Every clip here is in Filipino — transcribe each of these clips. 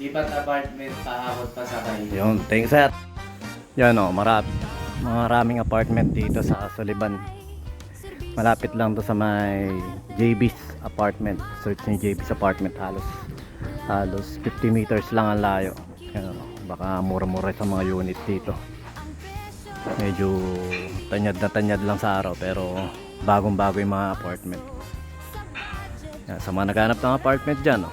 Lipat apartment, pahabot pa sakay. Yun, thanks sir. Yan o, maraming apartment dito sa Sullivan. Malapit lang to sa may JB's apartment. Search nyo JB's apartment, halos 50 meters lang ang layo. Yan, baka mura-mura sa mga unit dito. Medyo tanyad lang sa araw, pero bagong-bago yung mga apartment. Yan, sa mga naghanap ng apartment dyan, oh.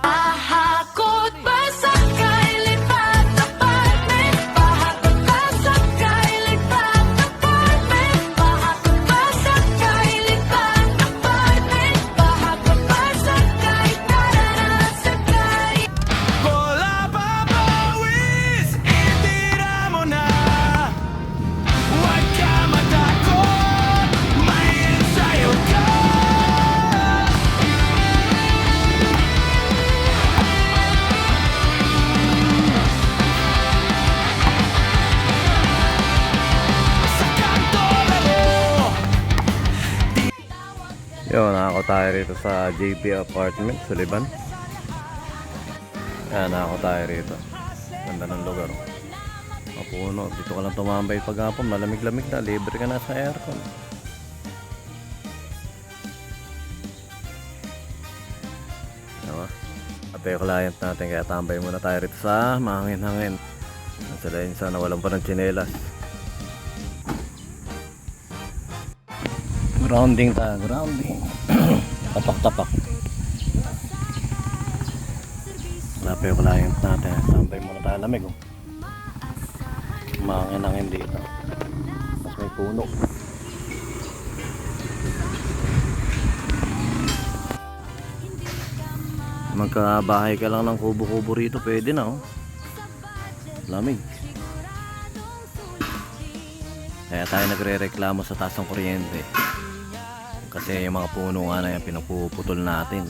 Pahakot pa sa kailipat apartment. Pahakot pa sa kailipat apartment. Pahakot pa sa kailipat apartment. Pahakot pa sa kahit sakay. Wala pa bawis, itira mo na. Huwag ka matakot, may ensayo ka. Sa kanto laro. Yun, nakako tayo rito sa JB Apartment, Sullivan. Yan, nakako tayo rito. Ganda ng lugar. Mapuno. Dito ka lang tumambay paghapon. Malamig-lamig na. Libre ka na sa aircon. Diba? Ate yung client natin. Kaya tambay muna tayo rito sa mahangin-hangin. Sila yun sana walang pa ng tsinelas. Grounding tayo. Grounding. Tapak-tapak. Wala pa yung client natin. Tambay muna tayo. Lamig, oh. Mahangin-hangin dito. Mas may puno. Magkabahay ka lang ng kubo-kubo rito, pwede na, oh. Lamig. Kaya tayo nagre-reklamo sa taas ng kuryente. Kasi yung mga puno nga na yan pinapuputol natin.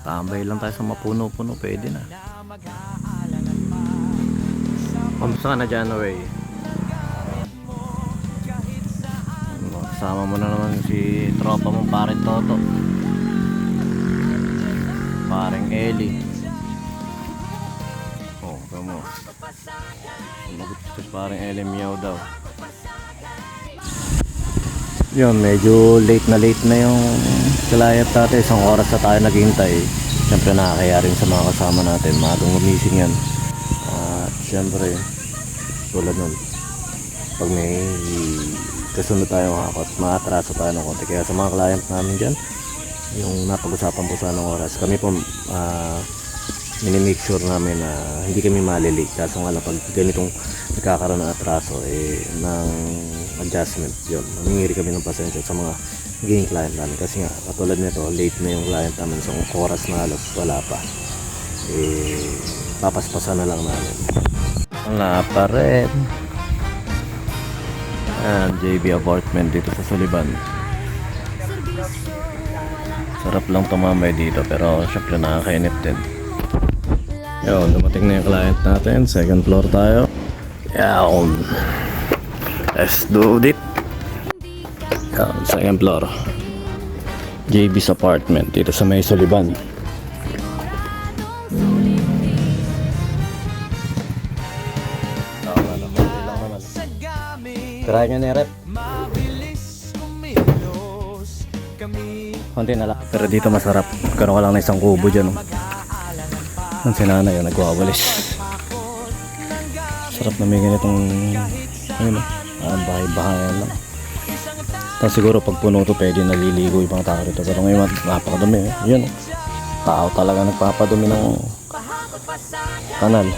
Tambay lang tayo sa mga puno-puno, pwede na. Kamusta ka na dyan, Ray? Kasama mo na naman si tropa mong paring Toto, paring Eli. Oh, kamo. Magutos paring Eli, miyaw daw. Yun, medyo late na yung client natin. Isang oras na tayo naghihintay. Siyempre nakakaya rin sa mga kasama natin. Magang gumising yan. At siyempre tulad nun, pag may kasunod tayo makakot, maatraso tayo ng konti. Kaya sa mga client namin dyan, yung napag-usapan po sa anong oras, kami po minimake sure namin na hindi kami malilate. Kaso nga lang pag ganitong nagkakaroon ng atraso ng adjustment, yun, mamingiri kami ng pasensya sa mga naging client namin. Kasi nga katulad nito, late na yung client namin, so oras na halos wala pa, papaspasan na lang namin. Wala pa rin. Ayan, JB Apartment dito sa Sullivan. Sarap lang tumambay dito, pero syempre nakakainip din. Yun, dumating na yung client natin. Second floor tayo. Yan, let's do it. Yan, second floor, JB's Apartment dito sa may Sullivan. Try nyo na yung rep. Konti na lang. Pero dito masarap. Karoon ka lang na isang kubo dyan, oh. Ang sinanay yun, nagwawalis. Sarap na may ganitong ayun, bahay-bahayan lang. Tapos siguro pag puno to pwede naliligo yung mga tao rito. Pero ngayon napakadumi, eh. Yun, oh. Tao talaga nagpapadumi ng kanal.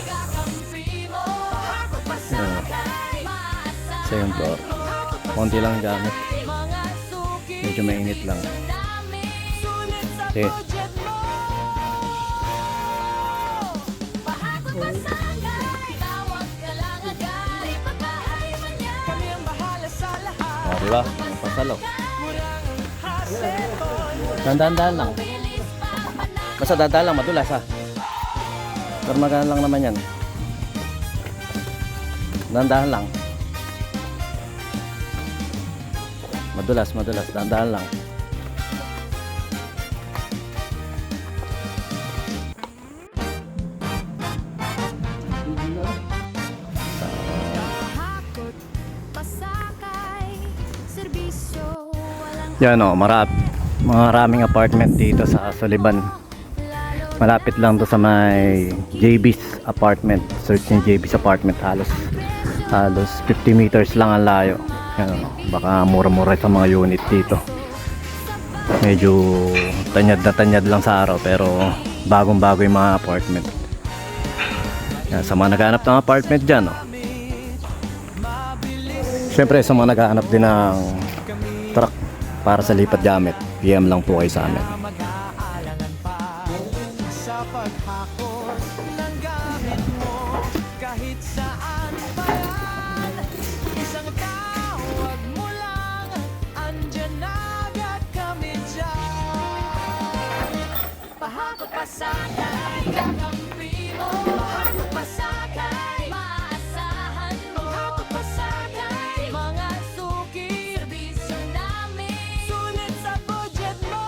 Second floor, konti lang gamit, medyo mainit lang. Okay. Diba? Pasalo. Dandan lang. Basta dandan lang, madulas ha. Pero magaan lang naman yan. Dandahan lang. Madulas, dahan-dahan lang. Hakot, pasakay, serbisyo, walang Yan o, maraming apartment dito sa Sullivan. Malapit lang to sa may JB's apartment. Search yung JB's apartment, halos 50 meters lang ang layo. Yan, o, baka mura-mura sa mga unit dito. Medyo tanyad na tanyad lang sa araw, pero bagong-bago yung mga apartment. Yan, sa mga naghahanap ng apartment dyan, o. Siyempre sa mga naghahanap din ng truck para sa lipat gamit, PM lang po kayo sa amin. Mag-aalangan pa sa paghakot ng gamit mo kahit saan pa yan. Isang tawag mo lang, andyan agad kami dyan. Pahakot, pasakay, kakampi mo. Pahakot, pasakay, maasahan mo. Pahakot, pasakay, mga suki, serbisyo namin. Sulit sa budget mo.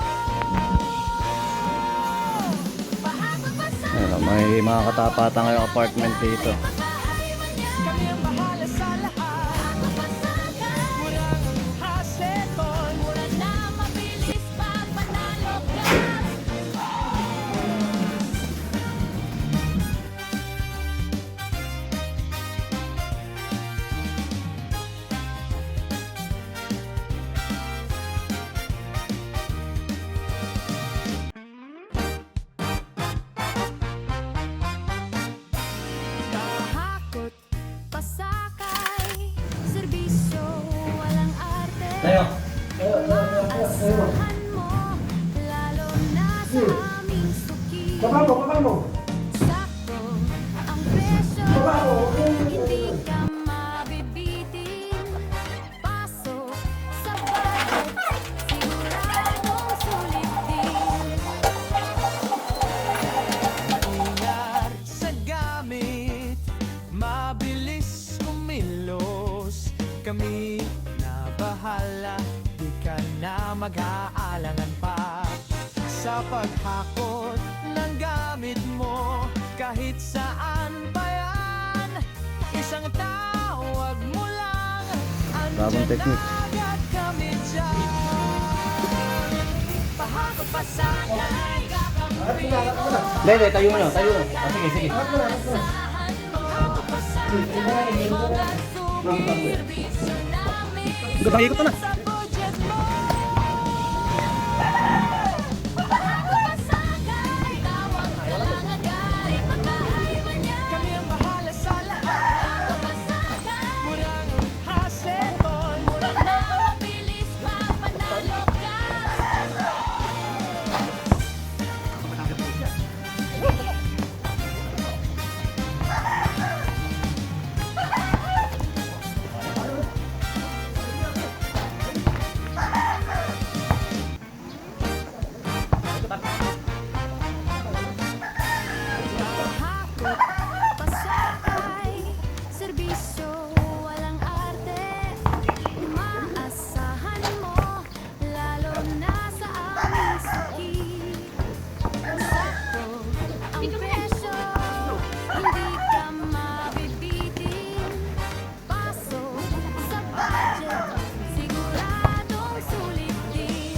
Pahakot, pasakay, Yan, o, may mga katapatan ngayong apartment dito. makakaiwan niya. Kami ang bahala sa lahat. Pahakot, pasakay, Murang haseton, mura na mabilis pag panalo ka. Pahakot, pasakay, serbisyo, walang arte. Maasahan mo, lalo na sa aming suki. Sakto ang presyo, hindi ka mabibitin. Pasok sa budget, siguradong sulit din. ingat sa gamit, mabilis kumilos. Kami na bahala, di ka na mag-aalangan pa sa paghakot ng gamit mo kahit saan pa yan. Isang tawag mo lang, Bagong andyan technique. agad kami dyan. Pahakot, pasakay, kakampi mo. Hindi, tayo mo na. Sige. Maasahan mo, pasakay, mga suki, serbisyo namin. Sa budget mo. Pahakot, pasakay, tawag ka lang agad, makakaiwan niya. Kami ang bahala sa lahat. Pahakot, pasakay, Murang haseton, mura na mabilis pag panalo ka. Pahakot, pasakay, serbisyo, walang arte. Maasahan mo, lalo na sa aming suki. Sakto ang presyo, hindi ka mabibitin. Pasok sa budget, siguradong sulit din.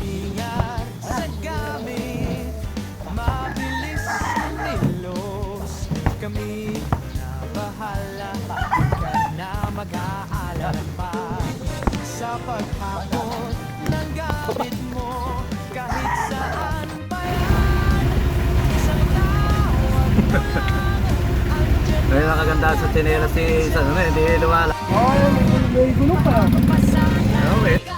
ingat sa gamit, mabilis kumilos. Kami na bahala, di ka na mag-aalangan pa sa paghakot ng gamit mo kahit saan pa yan. Isang tawag mo lang, andyan May nakaganda sa tinela si hindi lumala. Pasakay, Okay.